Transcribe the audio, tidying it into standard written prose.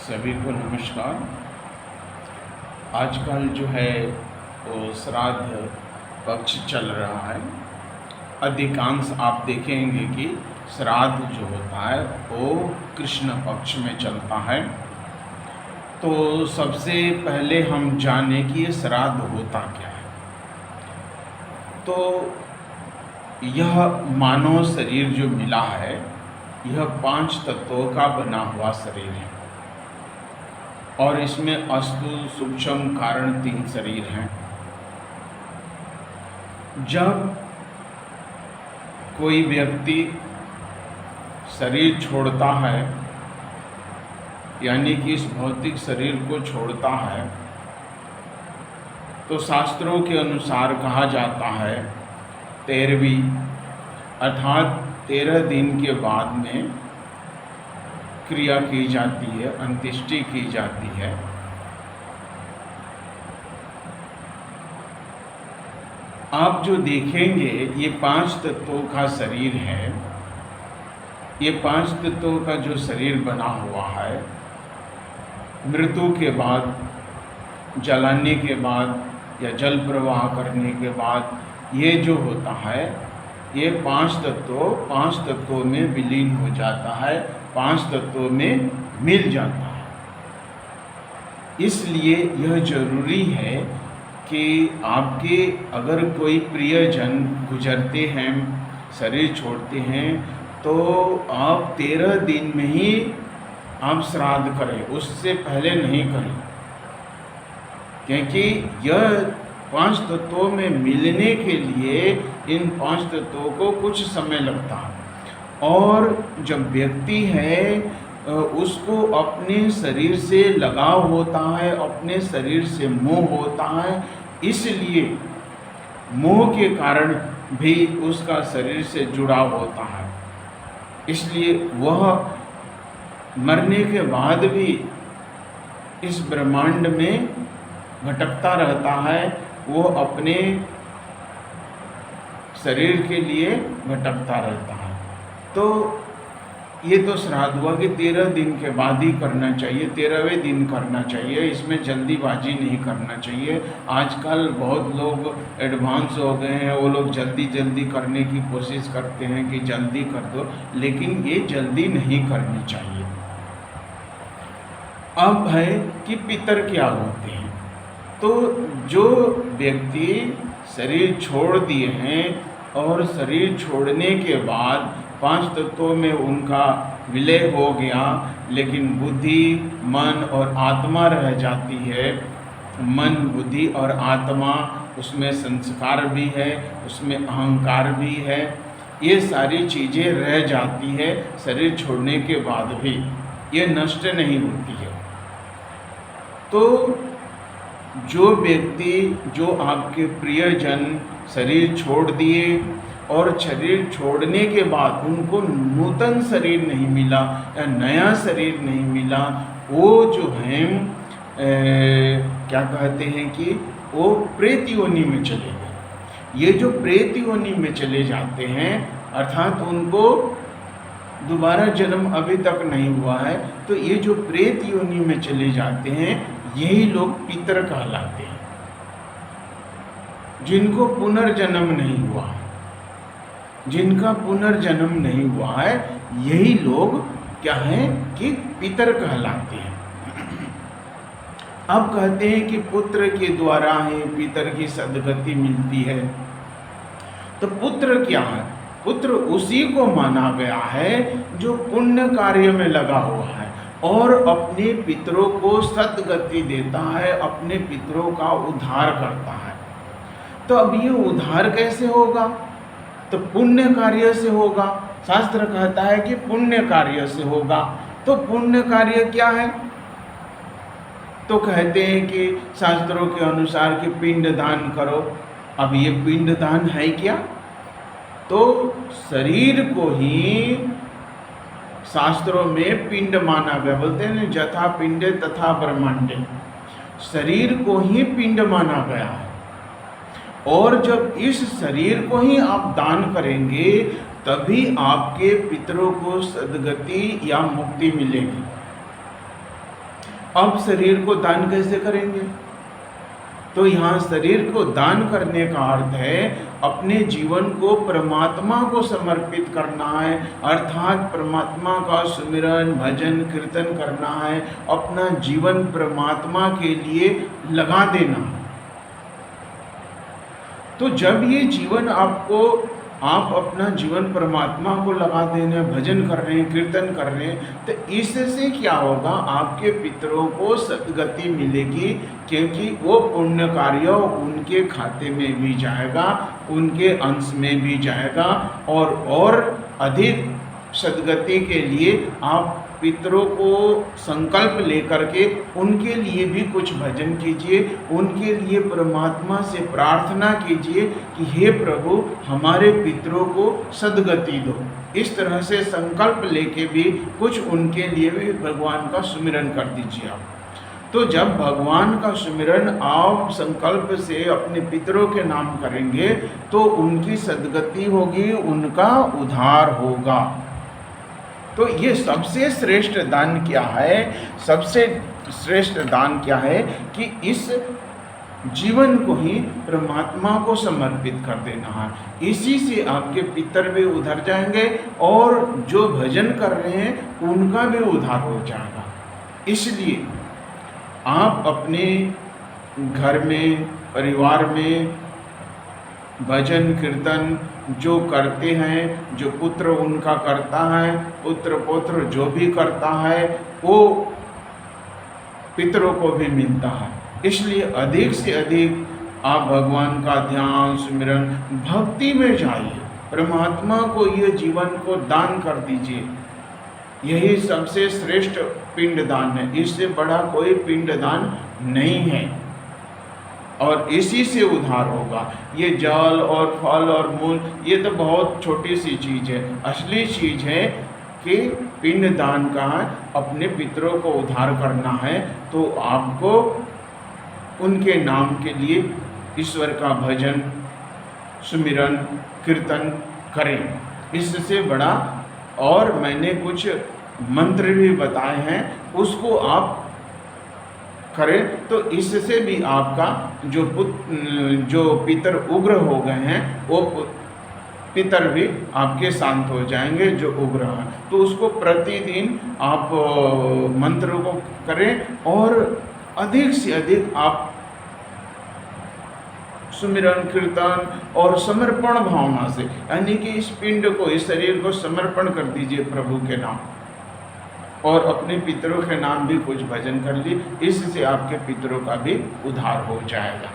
सभी को नमस्कार। आजकल जो है वो श्राद्ध पक्ष चल रहा है। अधिकांश आप देखेंगे कि श्राद्ध जो होता है वो कृष्ण पक्ष में चलता है। तो सबसे पहले हम जाने कि ये श्राद्ध होता क्या है। तो यह मानव शरीर जो मिला है यह 5 तत्वों का बना हुआ शरीर है और इसमें स्थूल सूक्ष्म कारण 3 शरीर हैं। जब कोई व्यक्ति शरीर छोड़ता है यानी कि इस भौतिक शरीर को छोड़ता है तो शास्त्रों के अनुसार कहा जाता है 13वीं अर्थात 13 दिन के बाद में क्रिया की जाती है, अंत्येष्टि की जाती है। आप जो देखेंगे ये 5 तत्वों का शरीर है। ये 5 तत्वों का जो शरीर बना हुआ है मृत्यु के बाद, जलाने के बाद या जल प्रवाह करने के बाद ये जो होता है ये 5 तत्वों में विलीन हो जाता है, 5 तत्वों में मिल जाता है। इसलिए यह जरूरी है कि आपके अगर कोई प्रियजन गुजरते हैं, शरीर छोड़ते हैं तो आप 13 दिन में ही आप श्राद्ध करें, उससे पहले नहीं करें, क्योंकि यह 5 तत्वों में मिलने के लिए इन 5 तत्वों को कुछ समय लगता है। और जब व्यक्ति है उसको अपने शरीर से लगाव होता है, अपने शरीर से मोह होता है, इसलिए मोह के कारण भी उसका शरीर से जुड़ाव होता है। इसलिए वह मरने के बाद भी इस ब्रह्मांड में भटकता रहता है, वो अपने शरीर के लिए भटकता रहता है। तो ये तो श्राद्ध हुआ कि 13 दिन के बाद ही करना चाहिए, 13वें दिन करना चाहिए, इसमें जल्दीबाजी नहीं करना चाहिए। आजकल बहुत लोग एडवांस हो गए हैं, वो लोग जल्दी जल्दी करने की कोशिश करते हैं कि जल्दी कर दो, लेकिन ये जल्दी नहीं करनी चाहिए। अब है कि पितर क्या होते हैं। तो जो व्यक्ति शरीर छोड़ दिए हैं और शरीर छोड़ने के बाद 5 तत्वों में उनका विलय हो गया, लेकिन बुद्धि, मन और आत्मा रह जाती है। मन, बुद्धि और आत्मा, उसमें संस्कार भी है, उसमें अहंकार भी है, ये सारी चीज़ें रह जाती है शरीर छोड़ने के बाद भी, ये नष्ट नहीं होती है। तो जो व्यक्ति, जो आपके प्रियजन शरीर छोड़ दिए और शरीर छोड़ने के बाद उनको नूतन शरीर नहीं मिला या नया शरीर नहीं मिला, वो जो हैं क्या कहते हैं कि वो प्रेत योनि में चले गए। ये जो प्रेत योनि में चले जाते हैं अर्थात उनको दोबारा जन्म अभी तक नहीं हुआ है, तो ये जो प्रेत योनि में चले जाते हैं यही लोग पितर कहलाते हैं, जिनको पुनर्जन्म नहीं हुआ है। जिनका पुनर्जन्म नहीं हुआ है यही लोग क्या हैं कि पितर कहलाते हैं। अब कहते हैं कि पुत्र के द्वारा ही पितर की सद्गति मिलती है। तो पुत्र क्या है? पुत्र उसी को माना गया है जो पुण्य कार्य में लगा हुआ है और अपने पितरों को सद्गति देता है, अपने पितरों का उद्धार करता है। तो अब ये उद्धार कैसे होगा? तो पुण्य कार्य से होगा। शास्त्र कहता है कि पुण्य कार्य से होगा। तो पुण्य कार्य क्या है? तो कहते हैं कि शास्त्रों के अनुसार कि पिंड दान करो। अब ये पिंड दान है क्या? तो शरीर को ही शास्त्रों में पिंड माना गया। बोलते हैं जथा पिंडे तथा ब्रह्मांडे, शरीर को ही पिंड माना गया है। और जब इस शरीर को ही आप दान करेंगे तभी आपके पितरों को सद्गति या मुक्ति मिलेगी। अब शरीर को दान कैसे करेंगे? तो यहाँ शरीर को दान करने का अर्थ है अपने जीवन को परमात्मा को समर्पित करना है, अर्थात परमात्मा का सुमिरन भजन कीर्तन करना है, अपना जीवन परमात्मा के लिए लगा देना। तो जब ये जीवन आप अपना जीवन परमात्मा को लगा देने, भजन कर रहे हैं, कीर्तन कर रहे हैं, तो इससे क्या होगा? आपके पितरों को सद्गति मिलेगी, क्योंकि वो पुण्य कार्य उनके खाते में भी जाएगा, उनके अंश में भी जाएगा, और अधिक सद्गति के लिए आप पितरों को संकल्प लेकर के उनके लिए भी कुछ भजन कीजिए, उनके लिए परमात्मा से प्रार्थना कीजिए कि हे प्रभु हमारे पितरों को सद्गति दो। इस तरह से संकल्प लेके भी कुछ उनके लिए भी भगवान का सुमिरन कर दीजिए आप। तो जब भगवान का सुमिरन आप संकल्प से अपने पितरों के नाम करेंगे तो उनकी सद्गति होगी, उनका उद्धार होगा। तो ये सबसे श्रेष्ठ दान क्या है? सबसे श्रेष्ठ दान क्या है कि इस जीवन को ही परमात्मा को समर्पित कर देना है। इसी से आपके पितर भी उधर जाएंगे और जो भजन कर रहे हैं उनका भी उद्धार हो जाएगा। इसलिए आप अपने घर में, परिवार में भजन कीर्तन जो करते हैं, जो पुत्र उनका करता है, पुत्र पौत्र जो भी करता है वो पितरों को भी मिलता है। इसलिए अधिक से अधिक आप भगवान का ध्यान सुमिरन भक्ति में जाइए, परमात्मा को ये जीवन को दान कर दीजिए। यही सबसे श्रेष्ठ पिंड दान है, इससे बड़ा कोई पिंड दान नहीं है और इसी से उद्धार होगा। ये जल और फल और मूल ये तो बहुत छोटी सी चीज़ है, असली चीज़ है कि पिंड दान का अपने पितरों को उद्धार करना है तो आपको उनके नाम के लिए ईश्वर का भजन सुमिरन कीर्तन करें। इससे बड़ा और मैंने कुछ मंत्र भी बताए हैं, उसको आप करें तो इससे भी आपका जो पितर उग्र हो गए हैं वो पितर भी आपके शांत हो जाएंगे जो उग्र हैं। तो उसको प्रतिदिन आप मंत्र को करें और अधिक से अधिक आप सुमिरन कीर्तन और समर्पण भावना से, यानी कि इस पिंड को, इस शरीर को समर्पण कर दीजिए प्रभु के नाम और अपने पितरों के नाम भी कुछ भजन कर ली। इससे आपके पितरों का भी उद्धार हो जाएगा।